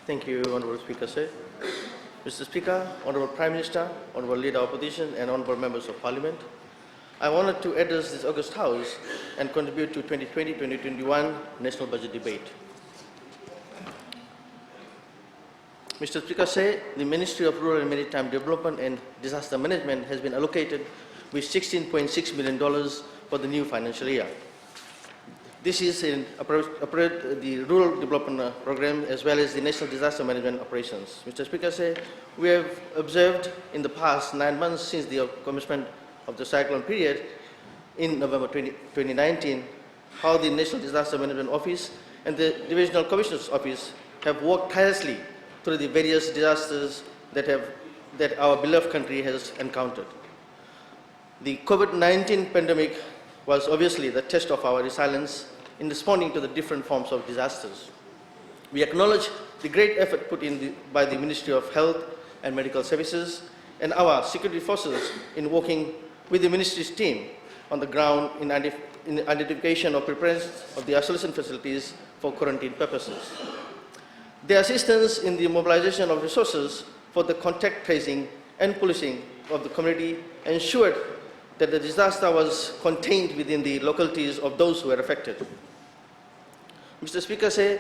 Thank you, Honourable Speaker, sir. Mr. Speaker, Honourable Prime Minister, Honourable Leader of Opposition and Honourable Members of Parliament, I am honoured to address this August House and contribute to 2020-2021 National Budget debate. Mr. Speaker, sir, the Ministry of Rural and Maritime Development and Disaster Management has been allocated with $16.6 million for the new financial year. This is in the Rural Development Program as well as the National Disaster Management Operations. Mr. Speaker, sir, we have observed in the past 9 months since the commencement of the cyclone period in November 2019 how the National Disaster Management Office and the Divisional Commissioner's Office have worked tirelessly through the various disasters that our beloved country has encountered. The COVID-19 pandemic was obviously the test of our resilience in responding to the different forms of disasters. We acknowledge the great effort put in by the Ministry of Health and Medical Services and our security forces in working with the Ministry's team on the ground in the identification of preparedness of the isolation facilities for quarantine purposes. Their assistance in the mobilization of resources for the contact tracing and policing of the community ensured that the disaster was contained within the localities of those who were affected. Mr. Speaker, sir,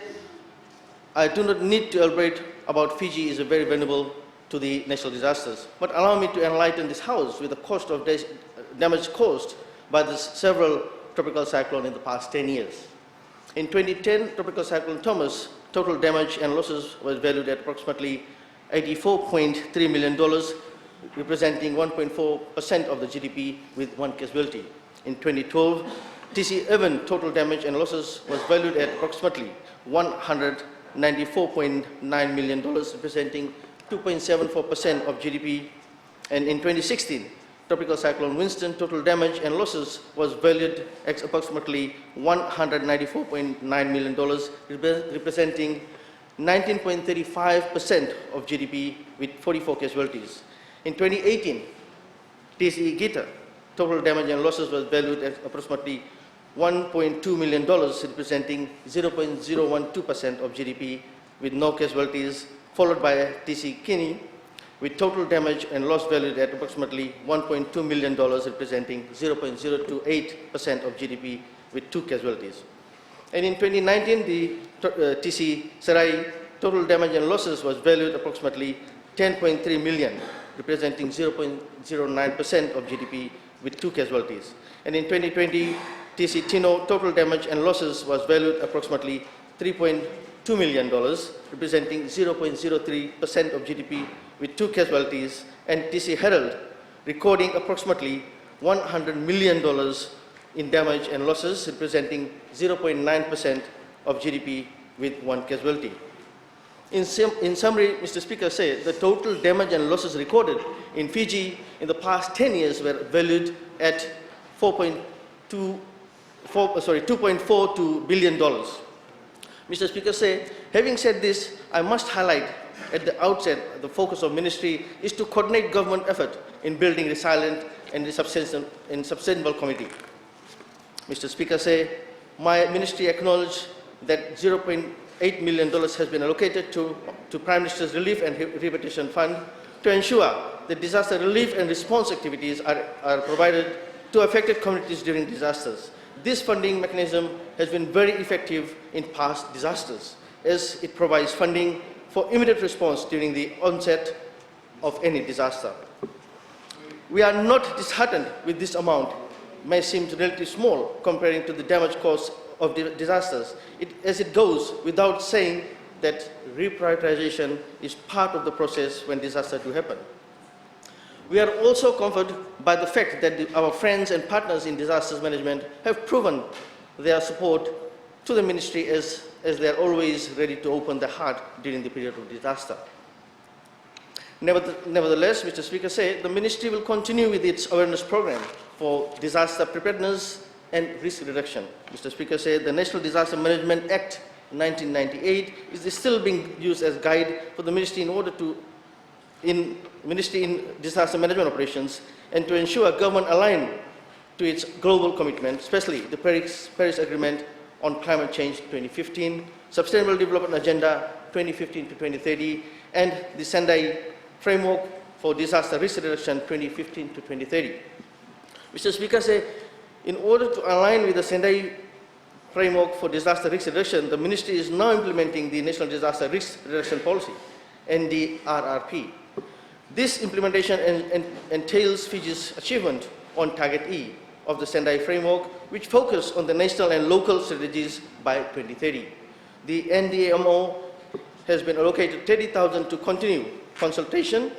I do not need to elaborate about Fiji is very vulnerable to the natural disasters, but allow me to enlighten this House with the cost of damage caused by the several tropical cyclones in the past 10 years. In 2010, Tropical Cyclone Thomas, total damage and losses was valued at approximately $84.3 million, representing 1.4% of the GDP with 1 casualty. In 2012, TC Evan total damage and losses was valued at approximately $194.9 million, representing 2.74% of GDP. And in 2016, Tropical Cyclone Winston total damage and losses was valued at approximately $194.9 million, representing 19.35% of GDP with 44 casualties. In 2018, TC Gita total damage and losses was valued at approximately $1.2 million, representing 0.012% of GDP with no casualties, followed by TC Kinney with total damage and loss valued at approximately $1.2 million, representing 0.028% of GDP with 2 casualties. And in 2019, the TC Sarai total damage and losses was valued approximately $10.3 million, representing 0.09% of GDP with 2 casualties. And in 2020, TC Tino total damage and losses was valued approximately $3.2 million, representing 0.03% of GDP with 2 casualties, and TC Herald recording approximately $100 million in damage and losses, representing 0.9% of GDP with 1 casualty. In summary, Mr. Speaker, said the total damage and losses recorded in Fiji in the past 10 years were valued at $2.42 billion. Mr. Speaker, said, having said this, I must highlight at the outset the focus of Ministry is to coordinate government effort in building resilient and sustainable community. Mr. Speaker, said, my Ministry acknowledged that $0.8 million has been allocated to Prime Minister's Relief and Rehabilitation Fund to ensure that disaster relief and response activities are provided to affected communities during disasters. This funding mechanism has been very effective in past disasters, as it provides funding for immediate response during the onset of any disaster. We are not disheartened with this amount. It may seem relatively small comparing to the damage caused of disasters, as it goes without saying that reprioritization is part of the process when disasters do happen. We are also comforted by the fact that our friends and partners in disasters management have proven their support to the Ministry as they are always ready to open their heart during the period of disaster. Nevertheless, Mr. Speaker, said the Ministry will continue with its awareness program for disaster preparedness and risk reduction. Mr. Speaker, said the National Disaster Management Act 1998 is still being used as guide for the Ministry in disaster management operations and to ensure government aligned to its global commitment, especially the Paris Agreement on Climate Change 2015, Sustainable Development Agenda 2015 to 2030, and the Sendai Framework for Disaster Risk Reduction 2015 to 2030. Mr. Speaker, in order to align with the Sendai Framework for Disaster Risk Reduction, the Ministry is now implementing the National Disaster Risk Reduction Policy, NDRRP. This implementation entails Fiji's achievement on Target E of the Sendai Framework, which focus on the national and local strategies by 2030. The NDMO has been allocated 30,000 to continue consultation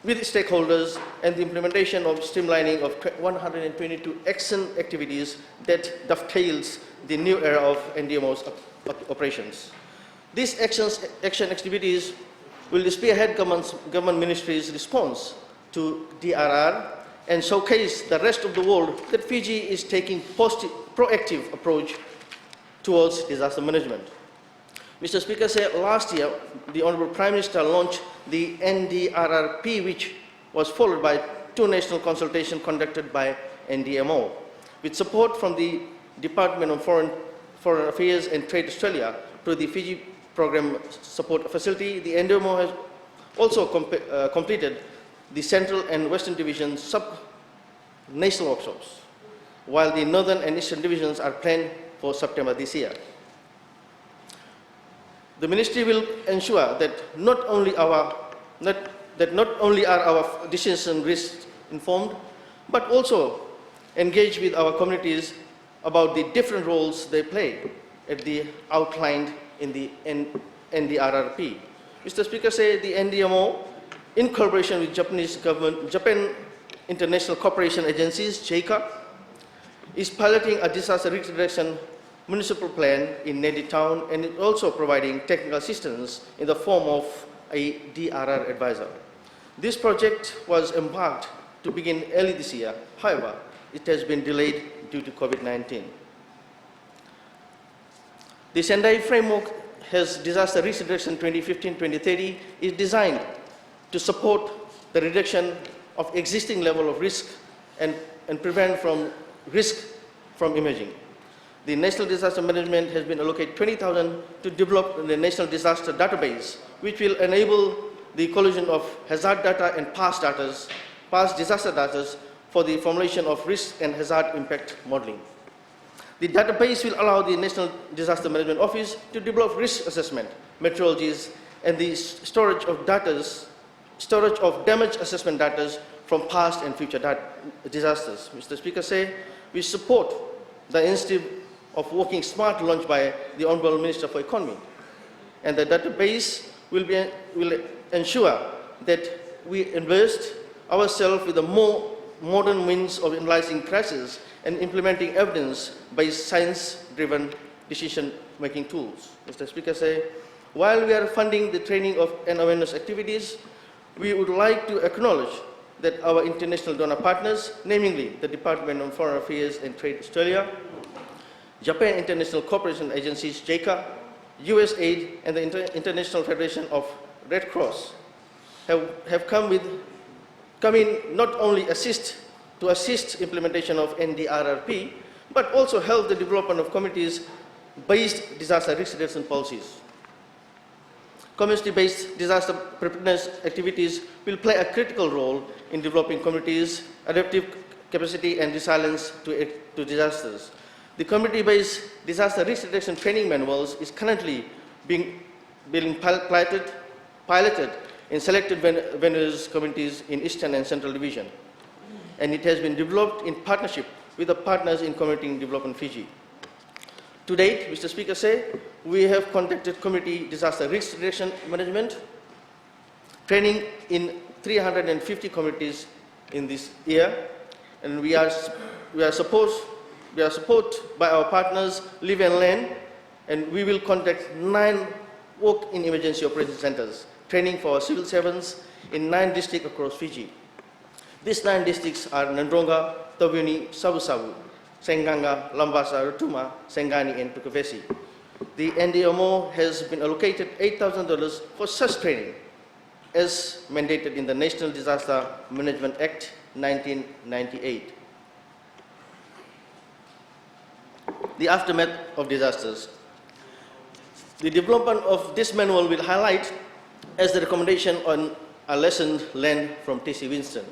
with stakeholders and the implementation of streamlining of 122 action activities that dovetails the new era of NDMO's operations. These action activities will spearhead government ministries' response to DRR and showcase the rest of the world that Fiji is taking proactive approach towards disaster management. Mr. Speaker, last year, the Honorable Prime Minister launched the NDRRP, which was followed by 2 national consultations conducted by NDMO. With support from the Department of Foreign Affairs and Trade Australia through the Fiji Program Support Facility, the NDMO has also completed the Central and Western Division sub-national workshops, while the Northern and Eastern Divisions are planned for September this year. The Ministry will ensure that not only are our decision risk informed, but also engage with our communities about the different roles they play at the outlined in the NDRRP. Mr. Speaker, the NDMO, in collaboration with Japan International Cooperation Agencies, JICA, is piloting a disaster risk reduction municipal plan in native town, and is also providing technical assistance in the form of a DRR advisor. This project was embarked to begin early this year. However, it has been delayed due to COVID-19. The Sendai Framework has Disaster Risk Reduction 2015-2030 is designed to support the reduction of existing level of risk and prevent from risk from emerging. The National Disaster Management has been allocated 20,000 to develop the National Disaster Database, which will enable the collision of hazard data and past disaster data for the formulation of risk and hazard impact modeling. The database will allow the National Disaster Management Office to develop risk assessment, methodologies, and the storage of damage assessment data from past and future disasters. Mr. Speaker, we support the initiative of Working Smart launched by the Honourable Minister for Economy, and the database will ensure that we invest ourselves with the more modern means of analyzing crises and implementing evidence-based science-driven decision-making tools. Mr. Speaker, while we are funding the training and awareness activities, we would like to acknowledge that our international donor partners, namely the Department of Foreign Affairs and Trade Australia, Japan International Cooperation Agencies, JICA, USAID, and the International Federation of Red Cross have come in not only to assist implementation of NDRRP, but also help the development of communities-based disaster risk reduction policies. Community-based disaster preparedness activities will play a critical role in developing communities' adaptive capacity and resilience to disasters. The community-based disaster risk reduction training manuals is currently being piloted in selected venues communities in Eastern and Central Division, and it has been developed in partnership with the partners in Community Development Fiji. To date, Mr. Speaker, we have conducted community disaster risk reduction management training in 350 communities in this year, and we are supported by our partners Live and Learn, and we will conduct 9 work in emergency operation centers, training for our civil servants in 9 districts across Fiji. These 9 districts are Nandronga, Tawiuni, Savu-Savu, Senganga, Lambasa, Rotuma, Sengani, and Tukavesi. The NDMO has been allocated $8,000 for such training, as mandated in the National Disaster Management Act 1998. The aftermath of disasters. The development of this manual will highlight as the recommendation on a lesson learned from T.C. Winston.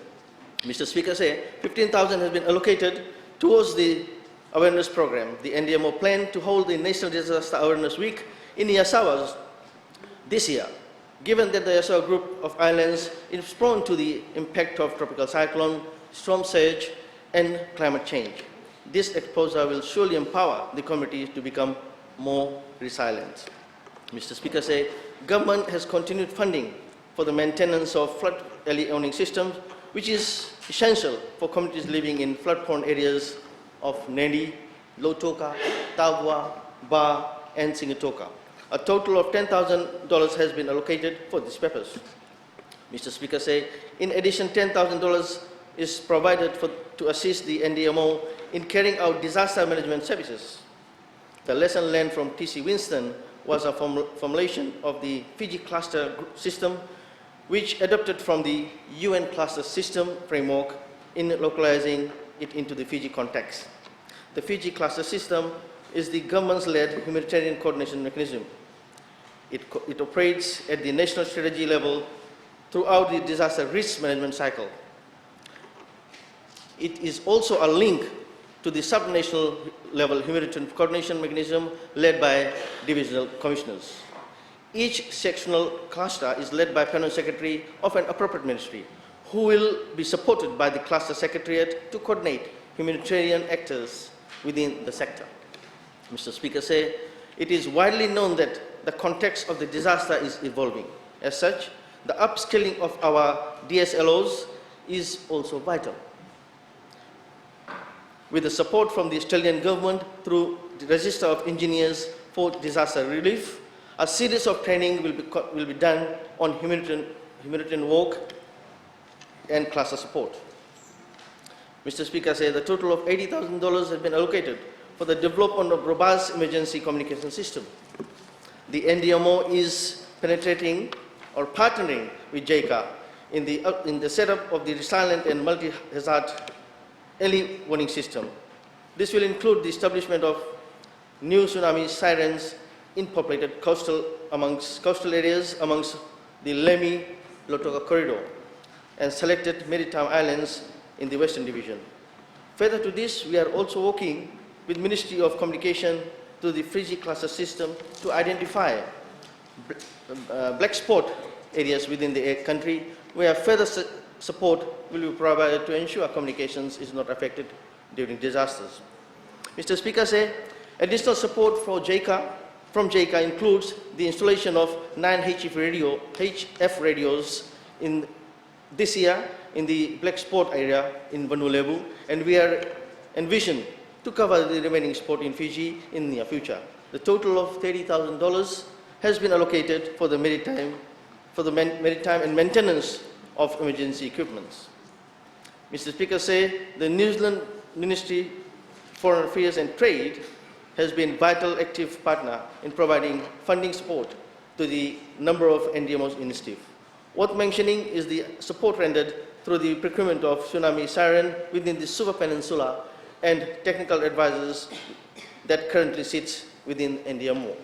Mr. Speaker, 15,000 has been allocated towards the awareness program. The NDMO planned to hold the National Disaster Awareness Week in Yasawa this year. Given that the Yasawa group of islands is prone to the impact of tropical cyclone, storm surge, and climate change, this exposure will surely empower the community to become more resilient. Mr. Speaker, government has continued funding for the maintenance of flood early warning systems, which is essential for communities living in flood-prone areas of Nedi, Lotoka, Tavua, Ba, and Singatoka. A total of $10,000 has been allocated for this purpose. Mr. Speaker, in addition, $10,000 is provided to assist the NDMO in carrying out disaster management services. The lesson learned from T.C. Winston was a formulation of the Fiji cluster system, which adopted from the UN cluster system framework in localizing it into the Fiji context. The Fiji cluster system is the government-led humanitarian coordination mechanism. It operates at the national strategy level throughout the disaster risk management cycle. It is also a link to the subnational level humanitarian coordination mechanism led by divisional commissioners. Each sectional cluster is led by permanent secretary of an appropriate ministry, who will be supported by the cluster secretariat to coordinate humanitarian actors within the sector. Mr. Speaker, it is widely known that the context of the disaster is evolving. As such, the upskilling of our DSLOs is also vital. With the support from the Australian government through the Register of Engineers for Disaster Relief, a series of training will be done on humanitarian work and cluster support. Mr. Speaker, the total of $80,000 has been allocated for the development of robust emergency communication system. The NDMO is penetrating or partnering with JICA in the setup of the resilient and multi-hazard early warning system. This will include the establishment of new tsunami sirens in populated coastal areas amongst the Lemi-Lotoka corridor and selected maritime islands in the Western Division. Further to this, we are also working with Ministry of Communication to the Fiji cluster system to identify black spot areas within the country where further support will be provided to ensure communications is not affected during disasters. Mr. Speaker, additional support from JICA includes the installation of 9 HF radios in this year in the black spot area in Vanuatu, and we are envisioned to cover the remaining spot in Fiji in the near future. The total of $30,000 has been allocated for the maritime and maintenance of emergency equipments. Mr. Speaker, the New Zealand Ministry of Foreign Affairs and Trade has been a vital active partner in providing funding support to the number of NDMO's initiative. Worth mentioning is the support rendered through the procurement of tsunami siren within the Suva Peninsula and technical advisors that currently sits within NDMO.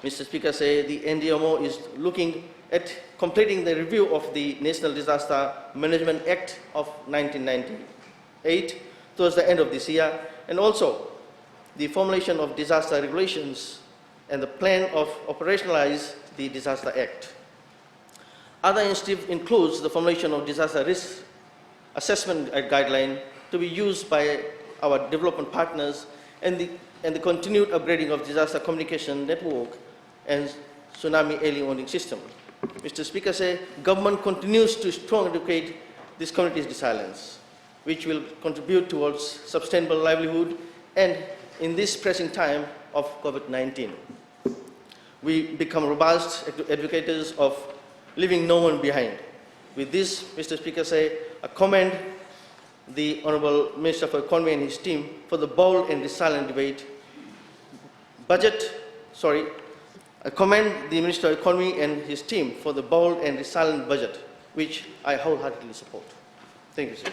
Mr. Speaker, the NDMO is looking at completing the review of the National Disaster Management Act of 1998 towards the end of this year, and also the formulation of disaster regulations and the plan of operationalize the Disaster Act. Other initiatives includes the formulation of disaster risk assessment guideline to be used by our development partners and the continued upgrading of disaster communication network and tsunami early warning system. Mr. Speaker, government continues to strongly educate this community's resilience, which will contribute towards sustainable livelihood and in this pressing time of COVID-19. We become robust advocates of leaving no one behind. With this, Mr. Speaker, I commend the Honourable Minister for Economy and his team for the bold and resilient debate. I commend the Minister of Economy and his team for the bold and resilient budget, which I wholeheartedly support. Thank you, sir.